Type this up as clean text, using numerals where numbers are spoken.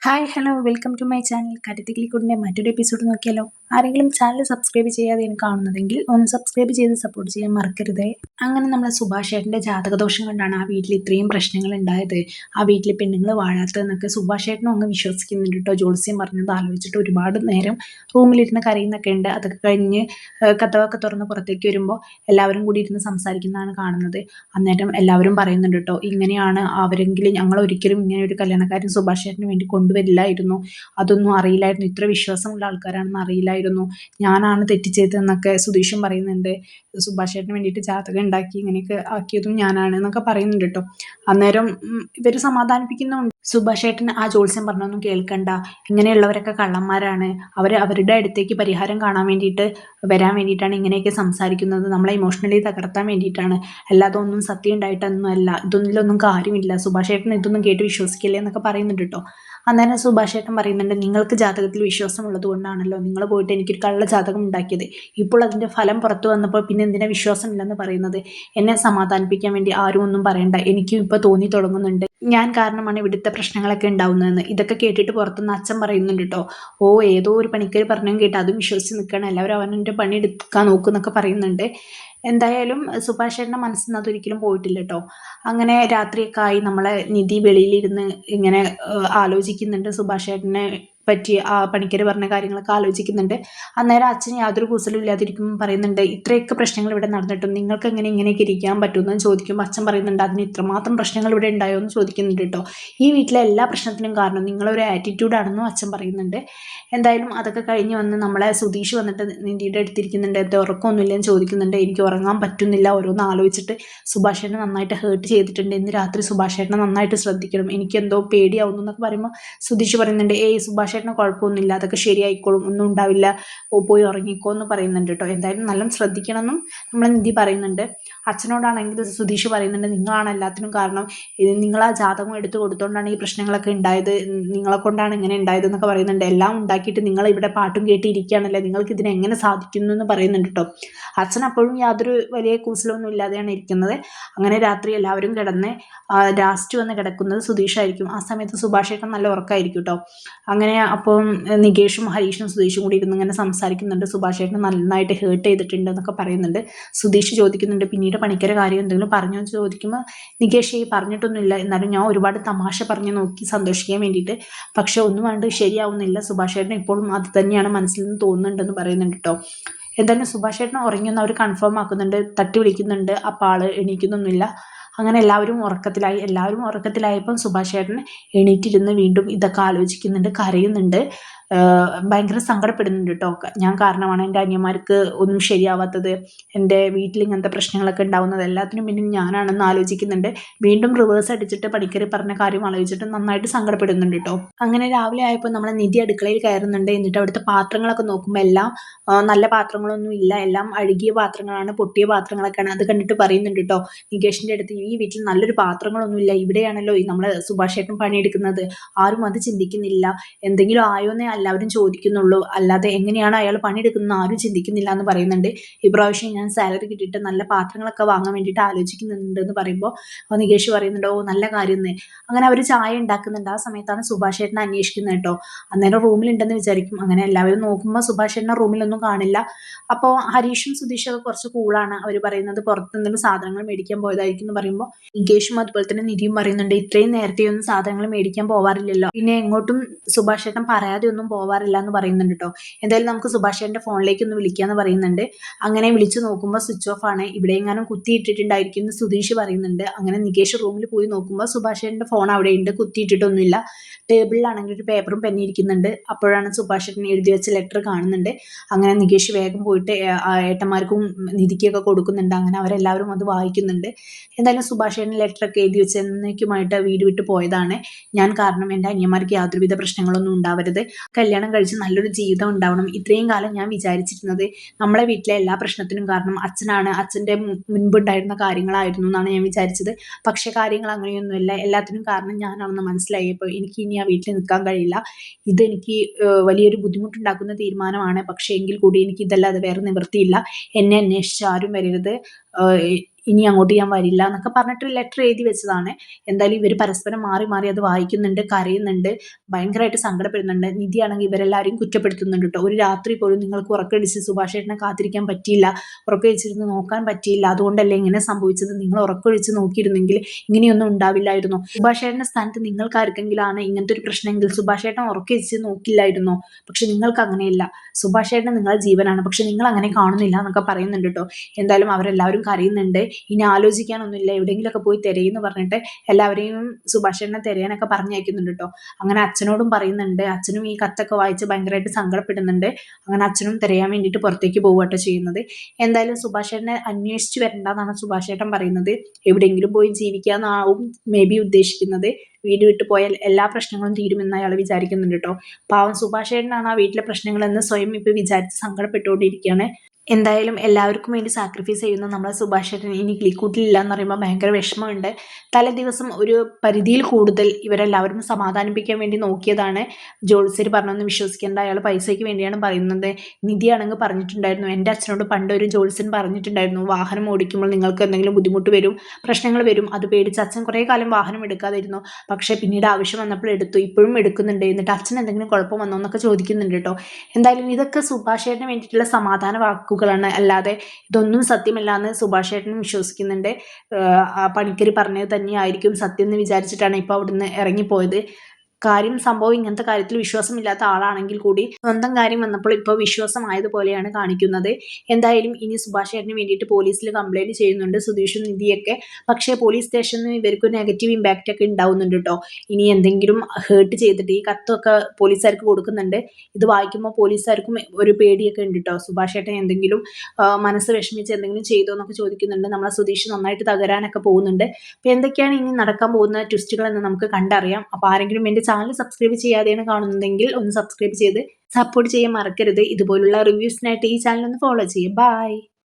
Hi hello welcome to my channel കരുത്തിക്കിളിക്കൂടിൻ്റെ മറ്റൊരു episode നോക്കിയാലോ. ആരെങ്കിലും ചാനൽ സബ്സ്ക്രൈബ് ചെയ്യാതെ കാണുന്നതെങ്കിൽ ഒന്ന് സബ്സ്ക്രൈബ് ചെയ്ത് സപ്പോർട്ട് ചെയ്യാൻ മറക്കരുതേ. അങ്ങനെ നമ്മളെ സുഭാഷ് ഏട്ടൻ്റെ ജാതകദോഷം കൊണ്ടാണ് ആ വീട്ടിൽ ഇത്രയും പ്രശ്നങ്ങൾ ഉണ്ടായത്, ആ വീട്ടിൽ പെണ്ണുങ്ങൾ വാഴാത്തതെന്നൊക്കെ സുഭാഷ് ഏട്ടനും അങ്ങ് വിശ്വസിക്കുന്നുണ്ട് കേട്ടോ. ജോത്സ്യം പറഞ്ഞത് ആലോചിച്ചിട്ട് ഒരുപാട് നേരം റൂമിലിരുന്ന് കരയുന്നൊക്കെ ഉണ്ട്. അതൊക്കെ കഴിഞ്ഞ് കഥവൊക്കെ തുറന്ന് പുറത്തേക്ക് വരുമ്പോൾ എല്ലാവരും കൂടി ഇരുന്ന് സംസാരിക്കുന്നതാണ് കാണുന്നത്. അന്നേരം എല്ലാവരും പറയുന്നുണ്ട് കേട്ടോ, ഇങ്ങനെയാണ് അവരെങ്കിലും ഞങ്ങൾ ഒരിക്കലും ഇങ്ങനെ ഒരു കല്യാണക്കാരൻ സുഭാഷ് ഏട്ടന് വേണ്ടി കൊണ്ടുവരില്ലായിരുന്നു, അതൊന്നും അറിയില്ലായിരുന്നു, ഇത്ര വിശ്വാസമുള്ള ആൾക്കാരാണെന്ന് അറിയില്ലായിരുന്നു, ഞാനാണ് തെറ്റ് ചെയ്തതെന്നൊക്കെ സുധീഷും പറയുന്നുണ്ട്. സുഭാഷ് ഏട്ടന് വേണ്ടിയിട്ട് ജാതകം ഉണ്ടാക്കി ഇങ്ങനെയൊക്കെ ആക്കിയതും ഞാനാണ് എന്നൊക്കെ പറയുന്നുണ്ട് കേട്ടോ. അന്നേരം ഇവർ സമാധാനിപ്പിക്കുന്നുണ്ട്. സുഭാഷ് ഏട്ടൻ ആ ജോത്സ്യം പറഞ്ഞൊന്നും കേൾക്കണ്ട, ഇങ്ങനെയുള്ളവരൊക്കെ കള്ളന്മാരാണ്, അവരുടെ അടുത്തേക്ക് പരിഹാരം കാണാൻ വേണ്ടിയിട്ട് വരാൻ വേണ്ടിയിട്ടാണ് ഇങ്ങനെയൊക്കെ സംസാരിക്കുന്നത്, നമ്മളെ ഇമോഷണലി തകർത്താൻ വേണ്ടിയിട്ടാണ്, അല്ലാതെ ഒന്നും സത്യം ഉണ്ടായിട്ടൊന്നും അല്ല, ഇതൊന്നിലൊന്നും കാര്യമില്ല, സുഭാഷ് ഏട്ടൻ ഇതൊന്നും കേട്ട് വിശ്വസിക്കില്ലേ എന്നൊക്കെ പറയുന്നുണ്ട് കേട്ടോ. അന്നേരം സുഭാഷ് ഏട്ടൻ പറയുന്നുണ്ട്, നിങ്ങൾക്ക് ജാതകത്തിൽ വിശ്വാസമുള്ളത് കൊണ്ടാണല്ലോ നിങ്ങൾ പോയിട്ട് എനിക്കൊരു കള്ള ജാതകം ഉണ്ടാക്കിയത്, ഇപ്പോൾ അതിൻ്റെ ഫലം പുറത്തു വന്നപ്പോൾ പിന്നെ എന്തിനാ വിശ്വാസമില്ലെന്ന് പറയുന്നത്, എന്നെ സമാധാനിപ്പിക്കാൻ വേണ്ടി ആരും ഒന്നും പറയണ്ട, എനിക്കും ഇപ്പോൾ തോന്നി തുടങ്ങുന്നുണ്ട് ഞാൻ കാരണമാണ് ഇവിടുത്തെ പ്രശ്നങ്ങളൊക്കെ ഉണ്ടാവുന്നതെന്ന്. ഇതൊക്കെ കേട്ടിട്ട് പുറത്തുനിന്ന് അച്ഛൻ പറയുന്നുണ്ട് കേട്ടോ. ഓ, ഏതോ ഒരു പണിക്കർ പറഞ്ഞു കേട്ട് അതും വിശ്വസിച്ച് നിൽക്കണം, എല്ലാവരും അവൻ്റെ പണി എടുക്കാൻ നോക്കുന്നൊക്കെ പറയുന്നുണ്ട്. എന്തായാലും സുഭാഷ് ഏട്ടൻ്റെ മനസ്സിൽ നിന്ന് അതൊരിക്കലും പോയിട്ടില്ല കേട്ടോ. അങ്ങനെ രാത്രിയൊക്കെ ആയി നമ്മളെ നിധി വെളിയിലിരുന്ന് ഇങ്ങനെ ആലോചിക്കുന്നുണ്ട് സുഭാഷ് ഏട്ടനെ പറ്റി, ആ പണിക്കർ പറഞ്ഞ കാര്യങ്ങളൊക്കെ ആലോചിക്കുന്നുണ്ട്. അന്നേരം അച്ഛൻ യാതൊരു കൂസലും ഇല്ലാതിരിക്കുമ്പോൾ പറയുന്നുണ്ട്, ഇത്രയൊക്കെ പ്രശ്നങ്ങൾ ഇവിടെ നടന്നിട്ടും നിങ്ങൾക്ക് എങ്ങനെ ഇങ്ങനെയൊക്കെ ഇരിക്കാൻ പറ്റുമെന്ന് ചോദിക്കുമ്പോൾ അച്ഛൻ പറയുന്നുണ്ട്, അതിന് ഇത്രമാത്രം പ്രശ്നങ്ങൾ ഇവിടെ ഉണ്ടായോ എന്ന് ചോദിക്കുന്നുണ്ട് കേട്ടോ. ഈ വീട്ടിലെ എല്ലാ പ്രശ്നത്തിനും കാരണം നിങ്ങളൊരു ആറ്റിറ്റ്യൂഡാണെന്നും അച്ഛൻ പറയുന്നുണ്ട്. എന്തായാലും അതൊക്കെ കഴിഞ്ഞ് വന്ന് നമ്മളെ സുധീഷ് വന്നിട്ട് നിധിയുടെ അടുത്തിരിക്കുന്നുണ്ട്, എൻ്റെ ഉറക്കമൊന്നുമില്ലെന്ന് ചോദിക്കുന്നുണ്ട്. എനിക്ക് ഉറങ്ങാൻ പറ്റുന്നില്ല, ഓരോന്ന് ആലോചിച്ചിട്ട് സുഭാഷ് ഏട്ടനെ നന്നായിട്ട് ഹേർട്ട് ചെയ്തിട്ടുണ്ട്, ഇന്ന് രാത്രി സുഭാഷ് ഏട്ടനെ നന്നായിട്ട് ശ്രദ്ധിക്കണം, എനിക്ക് എന്തോ പേടിയാവുന്നു എന്നൊക്കെ പറയുമ്പോൾ സുധീഷ് പറയുന്നുണ്ട്, ഏയ് സുഭാഷ് ഏട്ടന് കുഴപ്പമൊന്നുമില്ല, അതൊക്കെ ശരിയായിക്കോളും, ഒന്നും ഉണ്ടാവില്ല, പോയി ഉറങ്ങിക്കോ എന്ന് പറയുന്നുണ്ട് കേട്ടോ. എന്തായാലും നല്ല ശ്രദ്ധിക്കണം എന്നും നമ്മളെ നിധി പറയുന്നുണ്ട്. അച്ഛനോടാണെങ്കിൽ സുധീഷ് പറയുന്നുണ്ട്, നിങ്ങളാണ് എല്ലാത്തിനും കാരണം, നിങ്ങൾ ആ ജാതകം എടുത്ത് കൊടുത്തുകൊണ്ടാണ് ഈ പ്രശ്നങ്ങളൊക്കെ ഉണ്ടായത്, നിങ്ങളെ കൊണ്ടാണ് ഇങ്ങനെ ഉണ്ടായത് എന്നൊക്കെ പറയുന്നുണ്ട്. എല്ലാം ഉണ്ടാക്കിയിട്ട് നിങ്ങൾ ഇവിടെ പാട്ടും കേട്ടിരിക്കുകയാണല്ലേ, നിങ്ങൾക്ക് ഇതിനെ എങ്ങനെ സാധിക്കുന്നു എന്ന് പറയുന്നുണ്ട് കേട്ടോ. അച്ഛൻ അപ്പോഴും യാതൊരു വലിയ കൂസലൊന്നും ഇല്ലാതെയാണ് ഇരിക്കുന്നത്. അങ്ങനെ രാത്രി എല്ലാവരും കിടന്ന് ലാസ്റ്റ് വന്ന് കിടക്കുന്നത് സുധീഷായിരിക്കും. ആ സമയത്ത് സുഭാഷ് ഏട്ടൻ നല്ല ഉറക്കമായിരിക്കും കേട്ടോ. അങ്ങനെ അപ്പം നികേഷും ഹരീഷും സുധീഷും കൂടി ഇരുന്ന് ഇങ്ങനെ സംസാരിക്കുന്നുണ്ട്. സുഭാഷ് ഏട്ടൻ നന്നായിട്ട് ഹേർട്ട് ചെയ്തിട്ടുണ്ട് എന്നൊക്കെ പറയുന്നുണ്ട്. സുധീഷ് ചോദിക്കുന്നുണ്ട്, പിന്നീട് പണിക്കര കാര്യം എന്തെങ്കിലും പറഞ്ഞോ എന്ന് ചോദിക്കുമ്പോൾ നികേഷ് പറഞ്ഞിട്ടൊന്നുമില്ല, എന്നാലും ഞാൻ ഒരുപാട് തമാശ പറഞ്ഞു നോക്കി സന്തോഷിക്കാൻ വേണ്ടിയിട്ട്, പക്ഷെ ഒന്നും വേണ്ട ശരിയാവുന്നില്ല, സുഭാഷ് ഏട്ടൻ ഇപ്പോഴും അത് തന്നെയാണ് മനസ്സിൽ നിന്ന് തോന്നുന്നുണ്ടെന്ന് പറയുന്നുണ്ട് കേട്ടോ. എന്തായാലും സുഭാഷ് ഏട്ടൻ ഉറങ്ങിയെന്ന് അവർ കൺഫേം ആക്കുന്നുണ്ട്, തട്ടി വിളിക്കുന്നുണ്ട്, അപ്പോൾ ആൾ എണീക്കുന്നൊന്നുമില്ല. അങ്ങനെ എല്ലാവരും ഉറക്കത്തിലായപ്പം സുഭാഷ് ഏട്ടൻ എണീറ്റിരുന്ന് വീണ്ടും ഇതൊക്കെ ആലോചിക്കുന്നുണ്ട്, കരയുന്നുണ്ട്, ഭയങ്കര സങ്കടപ്പെടുന്നുണ്ട് കേട്ടോ. ഞാൻ കാരണമാണ് എൻ്റെ അനിയന്മാർക്ക് ഒന്നും ശരിയാവാത്തത്, എൻ്റെ വീട്ടിൽ ഇങ്ങനത്തെ പ്രശ്നങ്ങളൊക്കെ ഉണ്ടാവുന്നത് എല്ലാത്തിനും പിന്നിൽ ഞാനാണെന്ന് ആലോചിക്കുന്നുണ്ട്. വീണ്ടും റിവേഴ്സ് അടിച്ചിട്ട് പണിക്കർ പറഞ്ഞ കാര്യം ആലോചിച്ചിട്ട് നന്നായിട്ട് സങ്കടപ്പെടുന്നുണ്ട് കേട്ടോ. അങ്ങനെ രാവിലെ ആയപ്പോൾ നമ്മളെ നിധി അടുക്കളയിൽ കയറുന്നുണ്ട്. എന്നിട്ട് അവിടുത്തെ പാത്രങ്ങളൊക്കെ നോക്കുമ്പോൾ എല്ലാം നല്ല പാത്രങ്ങളൊന്നും ഇല്ല, എല്ലാം അഴുകിയ പാത്രങ്ങളാണ്, പൊട്ടിയ പാത്രങ്ങളൊക്കെയാണ്. അത് കണ്ടിട്ട് പറയുന്നുണ്ട് കേട്ടോ നികേഷിൻ്റെ അടുത്ത്, ഈ വീട്ടിൽ നല്ലൊരു പാത്രങ്ങളൊന്നും ഇല്ല, ഇവിടെയാണല്ലോ നമ്മൾ സുഭാഷ് ഏട്ടൻ പണിയെടുക്കുന്നത്, ആരും അത് ചിന്തിക്കുന്നില്ല, എന്തെങ്കിലും ആയോന്നേ എല്ലാവരും ചോദിക്കുന്നുള്ളൂ, അല്ലാതെ എങ്ങനെയാണ് അയാൾ പണിയെടുക്കുന്നത് ആരും ചിന്തിക്കുന്നില്ല എന്ന് പറയുന്നുണ്ട്. ഇപ്രാവശ്യം ഞാൻ സാലറി കിട്ടിയിട്ട് നല്ല പാത്രങ്ങളൊക്കെ വാങ്ങാൻ വേണ്ടിയിട്ട് ആലോചിക്കുന്നുണ്ട് എന്ന് പറയുമ്പോൾ നികേഷ് പറയുന്നുണ്ട്, ഓ നല്ല കാര്യം എന്ന്. അങ്ങനെ അവർ ചായ ഉണ്ടാക്കുന്നുണ്ട്. ആ സമയത്താണ് സുഭാഷ് ഏട്ടനെ അന്വേഷിക്കുന്നത് കേട്ടോ. അന്നേരം റൂമിലുണ്ടെന്ന് വിചാരിക്കും. അങ്ങനെ എല്ലാവരും നോക്കുമ്പോൾ സുഭാഷ് ഏട്ടനെ റൂമിലൊന്നും കാണില്ല. അപ്പോൾ ഹരീഷും സുധീഷും ഒക്കെ കുറച്ച് കൂളാണ്, അവർ പറയുന്നത് പുറത്ത് എന്തെങ്കിലും സാധനങ്ങൾ മേടിക്കാൻ പോയതായിരിക്കും എന്ന് പറയുമ്പോൾ നികേഷും അതുപോലെ തന്നെ നിധിയും പറയുന്നുണ്ട്, ഇത്രയും നേരത്തെ ഒന്നും സാധനങ്ങൾ മേടിക്കാൻ പോവാറില്ലല്ലോ, പിന്നെ എങ്ങോട്ടും സുഭാഷ് ഏട്ടൻ പറയാതെ ഒന്നും പോവാറില്ല എന്ന് പറയുന്നുണ്ട് കേട്ടോ. എന്തായാലും നമുക്ക് സുഭാഷ് ഏട്ടൻ്റെ ഫോണിലേക്ക് ഒന്ന് വിളിക്കാമെന്ന് പറയുന്നുണ്ട്. അങ്ങനെ വിളിച്ചു നോക്കുമ്പോൾ സ്വിച്ച് ഓഫ് ആണ്, ഇവിടെ എങ്ങാനും കുത്തിയിട്ടിട്ടുണ്ടായിരിക്കും എന്ന് സുധീഷ് പറയുന്നുണ്ട്. അങ്ങനെ നികേഷ് റൂമിൽ പോയി നോക്കുമ്പോൾ സുഭാഷ് ഏട്ടൻ്റെ ഫോൺ അവിടെയുണ്ട്, കുത്തിയിട്ടിട്ടൊന്നുമില്ല. ടേബിളിലാണെങ്കിൽ ഒരു പേപ്പറും പെന്നി ഇരിക്കുന്നുണ്ട്. അപ്പോഴാണ് സുഭാഷ് ഏട്ടൻ എഴുതി വെച്ച ലെറ്റർ കാണുന്നുണ്ട്. അങ്ങനെ നികേഷ് വേഗം പോയിട്ട് ഏട്ടന്മാർക്കും നിധിക്കൊക്കെ കൊടുക്കുന്നുണ്ട്. അങ്ങനെ അവരെല്ലാവരും അത് വായിക്കുന്നുണ്ട്. എന്തായാലും സുഭാഷ് ഏട്ടൻ ലെറ്ററൊക്കെ എഴുതി വെച്ച് എന്നേക്കുമായിട്ട് വീട് വിട്ട് പോയതാണ്, ഞാൻ കാരണം എൻ്റെ അനിയന്മാർക്ക് യാതൊരുവിധ പ്രശ്നങ്ങളൊന്നും ഉണ്ടാവരുത്, കല്യാണം കഴിച്ച് നല്ലൊരു ജീവിതം ഉണ്ടാവണം, ഇത്രയും കാലം ഞാൻ വിചാരിച്ചിരുന്നത് നമ്മളെ വീട്ടിലെ എല്ലാ പ്രശ്നത്തിനും കാരണം അച്ഛനാണ്, അച്ഛൻ്റെ മുൻപുണ്ടായിരുന്ന കാര്യങ്ങളായിരുന്നു എന്നാണ് ഞാൻ വിചാരിച്ചത്. പക്ഷേ കാര്യങ്ങൾ അങ്ങനെയൊന്നുമില്ല, എല്ലാത്തിനും കാരണം ഞാനാണെന്ന് മനസ്സിലായപ്പോൾ എനിക്ക് ഇനി ആ വീട്ടിൽ നിൽക്കാൻ കഴിയില്ല, ഇതെനിക്ക് വലിയൊരു ബുദ്ധിമുട്ടുണ്ടാക്കുന്ന തീരുമാനമാണ്, പക്ഷേ എങ്കിൽ കൂടി എനിക്ക് ഇതല്ലാതെ വേറെ നിവൃത്തിയില്ല, എന്നെ അന്വേഷിച്ച് ആരും വരരുത്, ഇനി അങ്ങോട്ട് ഞാൻ വരില്ല എന്നൊക്കെ പറഞ്ഞിട്ട് ലെറ്റർ എഴുതി വെച്ചതാണ്. എന്തായാലും ഇവർ പരസ്പരം മാറി മാറി അത് വായിക്കുന്നുണ്ട്, കരയുന്നുണ്ട്, ഭയങ്കരമായിട്ട് സങ്കടപ്പെടുന്നുണ്ട്. നിധിയാണെങ്കിൽ ഇവരെല്ലാവരെയും കുറ്റപ്പെടുത്തുന്നുണ്ട് കേട്ടോ. ഒരു രാത്രി പോലും നിങ്ങൾക്ക് ഉറക്കടിച്ച് സുഭാഷേട്ടനെ കാത്തിരിക്കാൻ പറ്റിയില്ല, ഉറക്കമൊഴിച്ചിരുന്ന് നോക്കാൻ പറ്റിയില്ല, അതുകൊണ്ടല്ലേ ഇങ്ങനെ സംഭവിച്ചത്. നിങ്ങൾ ഉറക്കമൊഴിച്ച് നോക്കിയിരുന്നെങ്കിൽ ഇങ്ങനെയൊന്നും ഉണ്ടാവില്ലായിരുന്നു. സുഭാഷേട്ടന്റെ സ്ഥാനത്ത് നിങ്ങൾക്കാർക്കെങ്കിലാണ് ഇങ്ങനത്തെ ഒരു പ്രശ്നമെങ്കിൽ സുഭാഷേട്ടൻ ഉറക്കമൊഴിച്ച് നോക്കില്ലായിരുന്നോ? പക്ഷെ നിങ്ങൾക്ക് അങ്ങനെയില്ല. സുഭാഷേട്ടൻ നിങ്ങളുടെ ജീവനാണ്, പക്ഷെ നിങ്ങൾ അങ്ങനെ കാണുന്നില്ല എന്നൊക്കെ പറയുന്നുണ്ട് കേട്ടോ. എന്തായാലും അവരെല്ലാവരും കരയുന്നുണ്ട്. ഇനി ആലോചിക്കാനൊന്നുമില്ല, എവിടെയെങ്കിലുമൊക്കെ പോയി തിരയെന്ന് പറഞ്ഞിട്ട് എല്ലാവരെയും സുഭാഷേട്ടനെ തിരയാനൊക്കെ പറഞ്ഞയക്കുന്നുണ്ട് കേട്ടോ. അങ്ങനെ അച്ഛനോടും പറയുന്നുണ്ട്. അച്ഛനും ഈ കത്തൊക്കെ വായിച്ച് ഭയങ്കരമായിട്ട് സങ്കടപ്പെടുന്നുണ്ട്. അങ്ങനെ അച്ഛനും തിരയാൻ വേണ്ടിയിട്ട് പുറത്തേക്ക് പോവുകട്ടോ ചെയ്യുന്നത്. എന്തായാലും സുഭാഷേട്ടനെ അന്വേഷിച്ച് വരണ്ടെന്നാണ് സുഭാഷേട്ടൻ പറയുന്നത്. എവിടെയെങ്കിലും പോയി ജീവിക്കാന്നാവും മേ ബി ഉദ്ദേശിക്കുന്നത്. വീട് വിട്ട് പോയാൽ എല്ലാ പ്രശ്നങ്ങളും തീരുമെന്ന് അയാൾ വിചാരിക്കുന്നുണ്ട് കേട്ടോ. പാവം സുഭാഷേട്ടനാണ് ആ വീട്ടിലെ പ്രശ്നങ്ങളെന്ന് സ്വയം ഇപ്പൊ വിചാരിച്ച് സങ്കടപ്പെട്ടുകൊണ്ടിരിക്കുകയാണ്. എന്തായാലും എല്ലാവർക്കും വേണ്ടി സാക്രിഫൈസ് ചെയ്യുന്ന നമ്മളെ സുഭാഷേട്ടൻ ഇനി കിളിക്കൂട്ടിലില്ല എന്ന് പറയുമ്പോൾ ഭയങ്കര വിഷമമുണ്ട്. തലേ ദിവസം ഒരു പരിധിയിൽ കൂടുതൽ ഇവരെല്ലാവരും സമാധാനിപ്പിക്കാൻ വേണ്ടി നോക്കിയതാണ്. ജ്യോത്സ്യർ പറഞ്ഞൊന്നും വിശ്വസിക്കേണ്ട, അയാൾ പൈസയ്ക്ക് വേണ്ടിയാണ് പറയുന്നത്. നിധിയാണെങ്കിൽ പറഞ്ഞിട്ടുണ്ടായിരുന്നു, എൻ്റെ അച്ഛനോട് പണ്ട് ഒരു ജ്യോത്സ്യൻ പറഞ്ഞിട്ടുണ്ടായിരുന്നു, വാഹനം ഓടിക്കുമ്പോൾ നിങ്ങൾക്ക് എന്തെങ്കിലും ബുദ്ധിമുട്ട് വരും, പ്രശ്നങ്ങൾ വരും, അത് പേടിച്ച് അച്ഛൻ കുറേ കാലം വാഹനം എടുക്കാതിരുന്നു. പക്ഷേ പിന്നീട് ആവശ്യം വന്നപ്പോൾ എടുത്തു, ഇപ്പോഴും എടുക്കുന്നുണ്ട്. എന്നിട്ട് അച്ഛൻ എന്തെങ്കിലും കുഴപ്പം വന്നോ എന്നൊക്കെ ചോദിക്കുന്നുണ്ട് കേട്ടോ. എന്തായാലും ഇതൊക്കെ സുഭാഷേട്ടന് വേണ്ടിയിട്ടുള്ള സമാധാന വാക്കുകളാണ്, അല്ലാതെ ഇതൊന്നും സത്യമല്ല എന്ന് സുഭാഷേട്ടനും വിശ്വസിക്കുന്നുണ്ട്. ആ പണിക്കർ പറഞ്ഞത് തന്നെയായിരിക്കും സത്യം എന്ന് വിചാരിച്ചിട്ടാണ് ഇപ്പോൾ അവിടുന്ന് ഇറങ്ങിപ്പോയത്. സംഭവം ഇങ്ങനത്തെ കാര്യത്തിൽ വിശ്വാസമില്ലാത്ത ആളാണെങ്കിൽ കൂടി സ്വന്തം കാര്യം വന്നപ്പോൾ ഇപ്പോൾ വിശ്വാസമായതുപോലെയാണ് കാണിക്കുന്നത്. എന്തായാലും ഇനി സുഭാഷേട്ടന് വേണ്ടിയിട്ട് പോലീസിൽ കംപ്ലൈന്റ് ചെയ്യുന്നുണ്ട് സുധീഷും നിധിയൊക്കെ. പക്ഷേ പോലീസ് സ്റ്റേഷനിൽ ഇവർക്ക് നെഗറ്റീവ് ഇമ്പാക്റ്റ് ഒക്കെ ഉണ്ടാവുന്നുണ്ട് കേട്ടോ. ഇനി എന്തെങ്കിലും ഹേർട്ട് ചെയ്തിട്ട് ഈ കത്തൊക്കെ പോലീസുകാർക്ക് കൊടുക്കുന്നുണ്ട്. ഇത് വായിക്കുമ്പോൾ പോലീസുകാർക്കും ഒരു പേടിയൊക്കെ ഉണ്ട് കേട്ടോ. സുഭാഷേട്ടൻ എന്തെങ്കിലും മനസ്സ് വിഷമിച്ച് എന്തെങ്കിലും ചെയ്തോ എന്നൊക്കെ ചോദിക്കുന്നുണ്ട്. നമ്മളെ സുധീഷ് നന്നായിട്ട് തകരാനൊക്കെ പോകുന്നുണ്ട്. അപ്പോൾ എന്തൊക്കെയാണ് ഇനി നടക്കാൻ പോകുന്ന ട്വിസ്റ്റുകൾ എന്ന് നമുക്ക് കണ്ടറിയാം. അപ്പോൾ ആരെങ്കിലും എൻ്റെ ചാനൽ സബ്സ്ക്രൈബ് ചെയ്യാതെയാണ് കാണുന്നതെങ്കിൽ ഒന്ന് സബ്സ്ക്രൈബ് ചെയ്ത് സപ്പോർട്ട് ചെയ്യാൻ മറക്കരുത്. ഇതുപോലുള്ള റിവ്യൂസിനായിട്ട് ഈ ചാനൽ ഒന്ന് ഫോളോ ചെയ്യുക. ബൈ.